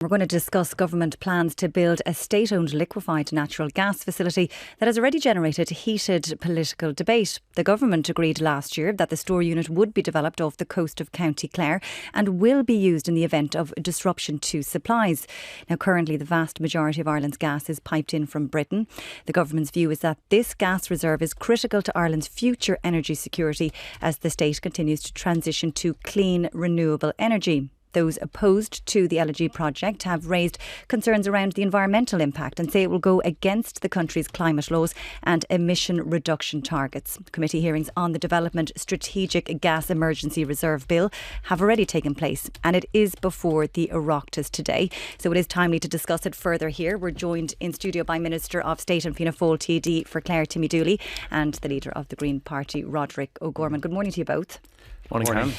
We're going to discuss government plans to build a state-owned liquefied natural gas facility that has already generated heated political debate. The government agreed last year that the store unit would be developed off the coast of County Clare and will be used in the event of disruption to supplies. Now, currently, the vast majority of Ireland's gas is piped in from Britain. The government's view is that this gas reserve is critical to Ireland's future energy security as the state continues to transition to clean, renewable energy. Those opposed to the LNG project have raised concerns around the environmental impact and say it will go against the country's climate laws and emission reduction targets. Committee hearings on the Development Strategic Gas Emergency Reserve Bill have already taken place and it is before the Oireachtas today. So it is timely to discuss it further here. We're joined in studio by Minister of State and Fianna Fáil TD for Clare, Timmy Dooley, and the leader of the Green Party, Roderic O'Gorman. Good morning to you both. Morning, Karen.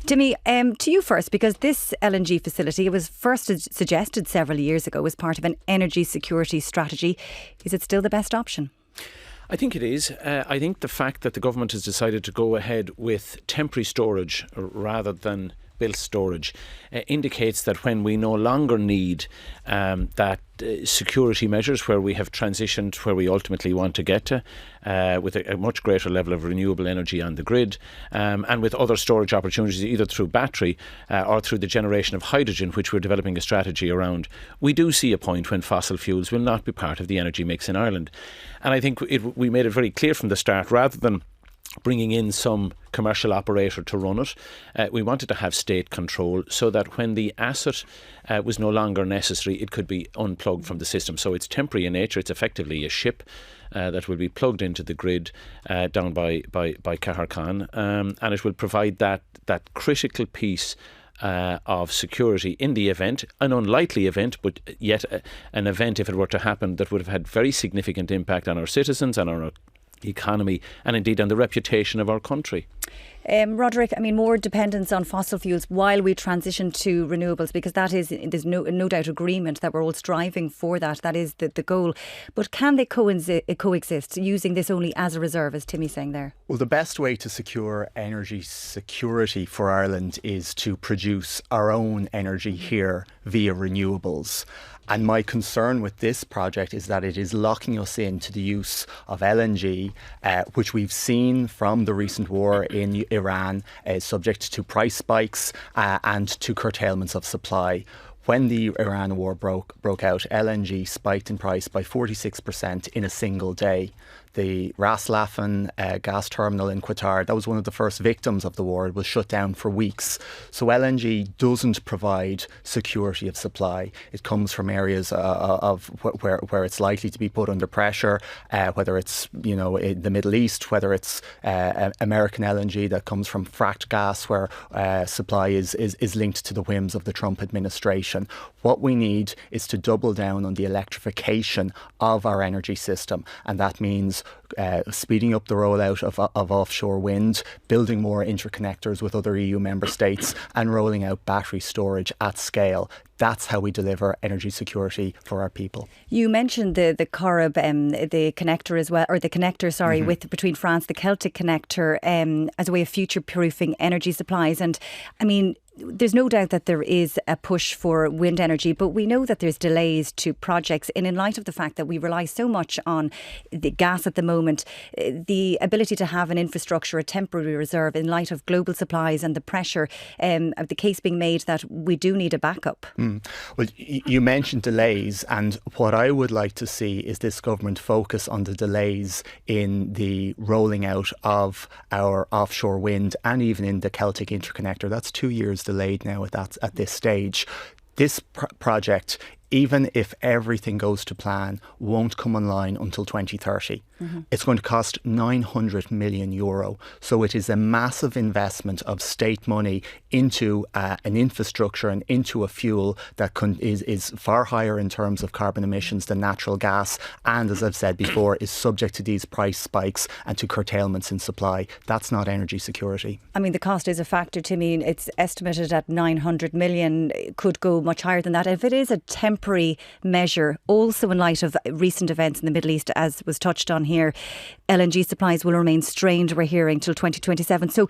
Timmy, to you first, because this LNG facility was first suggested several years ago as part of an energy security strategy. Is it still the best option? I think it is. I think the fact that the government has decided to go ahead with temporary storage rather than built storage indicates that when we no longer need that security measures where we have transitioned where we ultimately want to get to with a much greater level of renewable energy on the grid and with other storage opportunities either through battery or through the generation of hydrogen, which we're developing a strategy around, we do see a point when fossil fuels will not be part of the energy mix in Ireland. And I think we made it very clear from the start, rather than bringing in some commercial operator to run it, we wanted to have state control so that when the asset was no longer necessary, it could be unplugged from the system. So it's temporary in nature. It's effectively a ship that will be plugged into the grid down by Cahercan, and it will provide that critical piece of security in the event, an unlikely event, but yet an event, if it were to happen, that would have had very significant impact on our citizens and on our economy and indeed on the reputation of our country. Roderic, I mean, more dependence on fossil fuels while we transition to renewables, because there's no doubt agreement that we're all striving for that. That is the goal. But can they coexist, using this only as a reserve, as Timmy's saying there? Well, the best way to secure energy security for Ireland is to produce our own energy here via renewables. And my concern with this project is that it is locking us into the use of LNG, which we've seen from the recent war in Iran, subject to price spikes and to curtailments of supply. When the Iran war broke out, LNG spiked in price by 46% in a single day. The Rationale gas terminal in Qatar, that was one of the first victims of the war. It was shut down for weeks. So LNG doesn't provide security of supply. It comes from areas of where it's likely to be put under pressure, whether it's in the Middle East, whether it's American LNG that comes from fracked gas, where supply is linked to the whims of the Trump administration. What we need is to double down on the electrification of our energy system, and that means speeding up the rollout of offshore wind, building more interconnectors with other EU member states, and rolling out battery storage at scale. That's how we deliver energy security for our people. You mentioned the Corrib, the connector as well, or the connector, sorry, with between France, the Celtic connector, as a way of future-proofing energy supplies. And I mean, there's no doubt that there is a push for wind energy, but we know that there's delays to projects. And in light of the fact that we rely so much on the gas at the moment, the ability to have an infrastructure, a temporary reserve in light of global supplies and the pressure, of the case being made that we do need a backup. Well, you mentioned delays, and what I would like to see is this government focus on the delays in the rolling out of our offshore wind and even in the Celtic interconnector. That's 2 years delayed now at this stage. This project, even if everything goes to plan, won't come online until 2030. It's going to cost €900 million. So it is a massive investment of state money into an infrastructure and into a fuel that is far higher in terms of carbon emissions than natural gas. And as I've said before, is subject to these price spikes and to curtailments in supply. That's not energy security. I mean, the cost is a factor, Timmy. It's estimated at 900 million. It could go much higher than that. If it is a temporary measure, also in light of recent events in the Middle East, as was touched on here, LNG supplies will remain strained, we're hearing, till 2027. So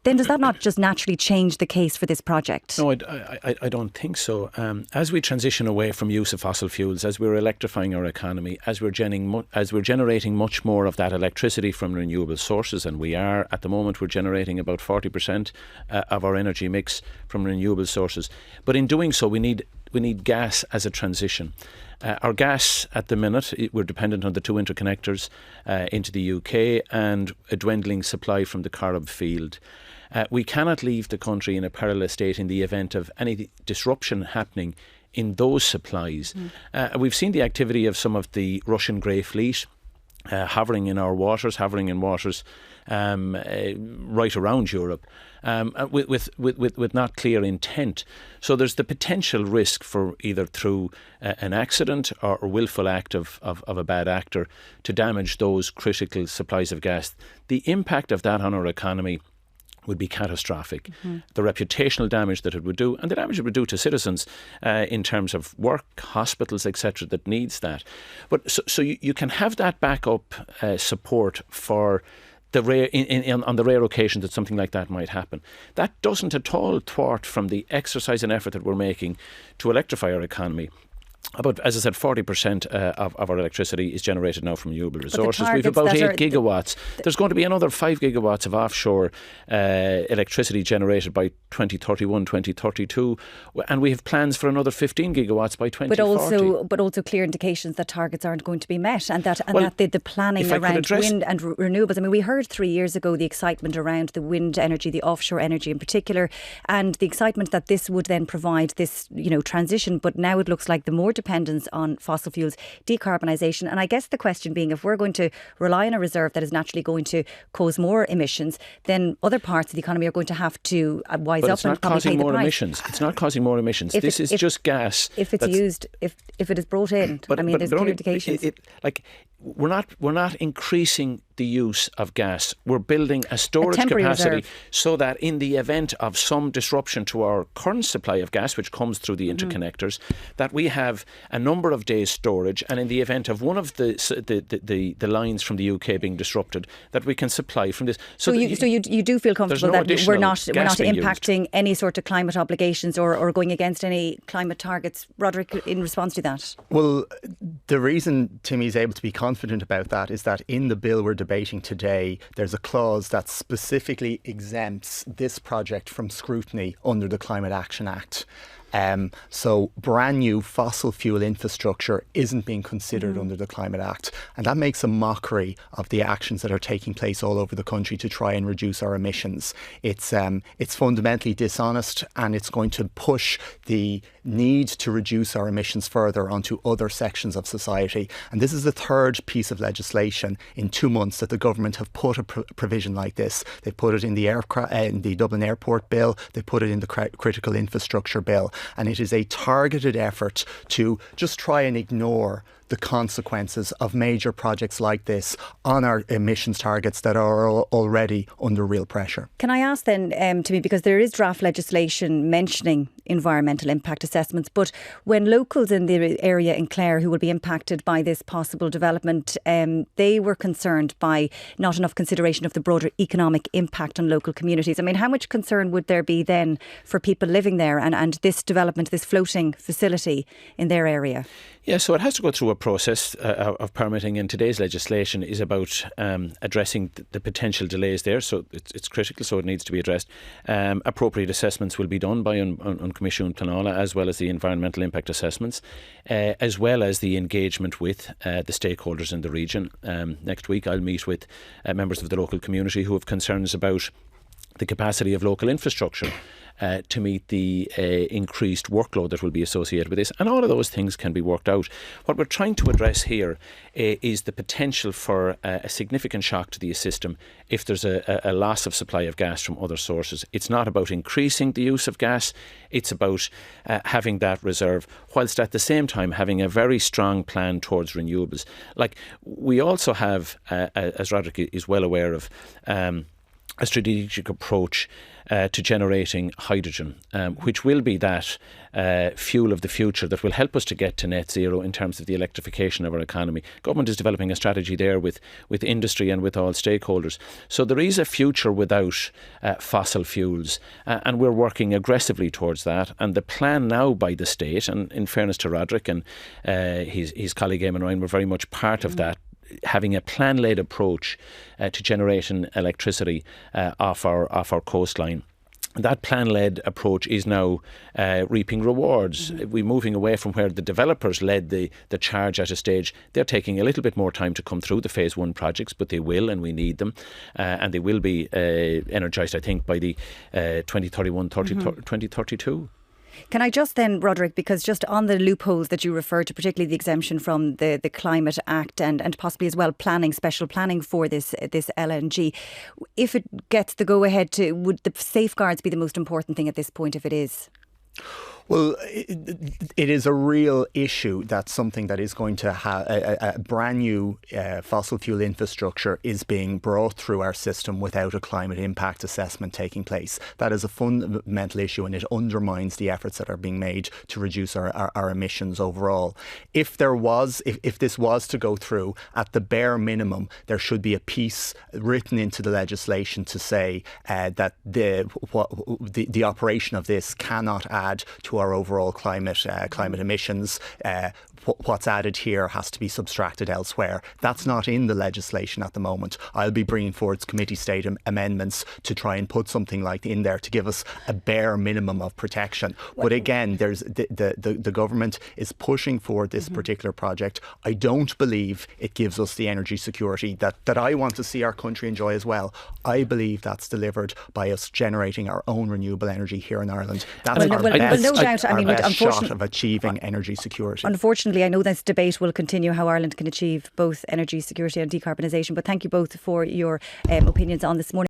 then does that not just naturally change the case for this project? No, I don't think so. As we transition away from use of fossil fuels, as we're electrifying our economy, as we're generating much more of that electricity from renewable sources, and we are at the moment, we're generating about 40% of our energy mix from renewable sources. But in doing so, we need gas as a transition. Our gas at the minute, we're dependent on the two interconnectors into the UK and a dwindling supply from the Corrib field. We cannot leave the country in a perilous state in the event of any disruption happening in those supplies. We've seen the activity of some of the Russian grey fleet hovering in waters right around Europe, with not clear intent. So there's the potential risk for either through an accident or a willful act of a bad actor to damage those critical supplies of gas. The impact of that on our economy would be catastrophic. The reputational damage that it would do, and the damage it would do to citizens in terms of work, hospitals, etc., that needs that. But so you can have that backup support for the rare on the rare occasion that something like that might happen. That doesn't at all thwart from the exercise and effort that we're making to electrify our economy. About, as I said, 40% of our electricity is generated now from renewable resources. We've about 8 gigawatts. There's going to be another 5 gigawatts of offshore electricity generated by 2031, 2032, and we have plans for another 15 gigawatts by 2040. But also clear indications that targets aren't going to be met, and that the planning around wind and renewables. I mean, we heard 3 years ago the excitement around the wind energy, the offshore energy in particular, and the excitement that this would then provide this, transition. But now it looks like the more dependence on fossil fuels, decarbonisation. And I guess the question being, if we're going to rely on a reserve that is naturally going to cause more emissions, then other parts of the economy are going to have to wise up and probably pay the price. Emissions. It's not causing more emissions. This is just gas. If it's used, if it is brought in, there's clear indications. We're not increasing the use of gas. We're building a storage capacity so that in the event of some disruption to our current supply of gas, which comes through the interconnectors, that we have a number of days storage, and in the event of one of the lines from the UK being disrupted, that we can supply from this. So you do feel comfortable that we're not impacting any sort of climate obligations or going against any climate targets. Roderic, in response to that? Well, the reason Timmy is able to be confident about that is that in the bill we're debating today, there's a clause that specifically exempts this project from scrutiny under the Climate Action Act. So brand new fossil fuel infrastructure isn't being considered under the Climate Act, and that makes a mockery of the actions that are taking place all over the country to try and reduce our emissions. It's fundamentally dishonest, and it's going to push the need to reduce our emissions further onto other sections of society. And this is the third piece of legislation in 2 months that the government have put a provision like this. They put it in the Dublin Airport bill, they put it in the critical infrastructure bill. And it is a targeted effort to just try and ignore the consequences of major projects like this on our emissions targets that are already under real pressure. Can I ask then, Timmy, because there is draft legislation mentioning environmental impact assessments, but when locals in the area in Clare who will be impacted by this possible development, they were concerned by not enough consideration of the broader economic impact on local communities. I mean, how much concern would there be then for people living there and this development, this floating facility in their area? Yeah, so it has to go through a process of permitting, and today's legislation is about addressing the potential delays there. So it's critical, so it needs to be addressed. Appropriate assessments will be done by Commission Fianna, as well as the environmental impact assessments, as well as the engagement with the stakeholders in the region. Next week I'll meet with members of the local community who have concerns about the capacity of local infrastructure to meet the increased workload that will be associated with this. And all of those things can be worked out. What we're trying to address here is the potential for a significant shock to the system if there's a loss of supply of gas from other sources. It's not about increasing the use of gas, it's about having that reserve, whilst at the same time having a very strong plan towards renewables. Like, we also have, as Roderic is well aware of, a strategic approach to generating hydrogen, which will be that fuel of the future that will help us to get to net zero in terms of the electrification of our economy. Government is developing a strategy there with industry and with all stakeholders. So there is a future without fossil fuels, and we're working aggressively towards that. And the plan now by the state, and in fairness to Roderic and his colleague Eamon Ryan, were very much part of that, having a plan-led approach to generating electricity off our coastline. That plan-led approach is now reaping rewards. We're moving away from where the developers led the charge at a stage. They're taking a little bit more time to come through the phase 1 projects, but they will, and we need them. And they will be energised, I think, by the 2031, 2032. Can I just then, Roderic, because just on the loopholes that you referred to, particularly the exemption from the Climate Act and possibly as well special planning for this LNG, if it gets the go-ahead, would the safeguards be the most important thing at this point if it is? Well, it is a real issue. That's something that is going to have a brand new fossil fuel infrastructure is being brought through our system without a climate impact assessment taking place. That is a fundamental issue, and it undermines the efforts that are being made to reduce our emissions overall. If this was to go through, at the bare minimum, there should be a piece written into the legislation to say that the operation of this cannot add to our overall climate emissions. What's added here has to be subtracted elsewhere. That's not in the legislation at the moment. I'll be bringing forward committee state amendments to try and put something like in there to give us a bare minimum of protection. But again, there's the government is pushing for this particular project. I don't believe it gives us the energy security that I want to see our country enjoy as well. I believe that's delivered by us generating our own renewable energy here in Ireland. That's our best shot of achieving energy security. Unfortunately, I know this debate will continue how Ireland can achieve both energy security and decarbonisation, but thank you both for your opinions on this morning.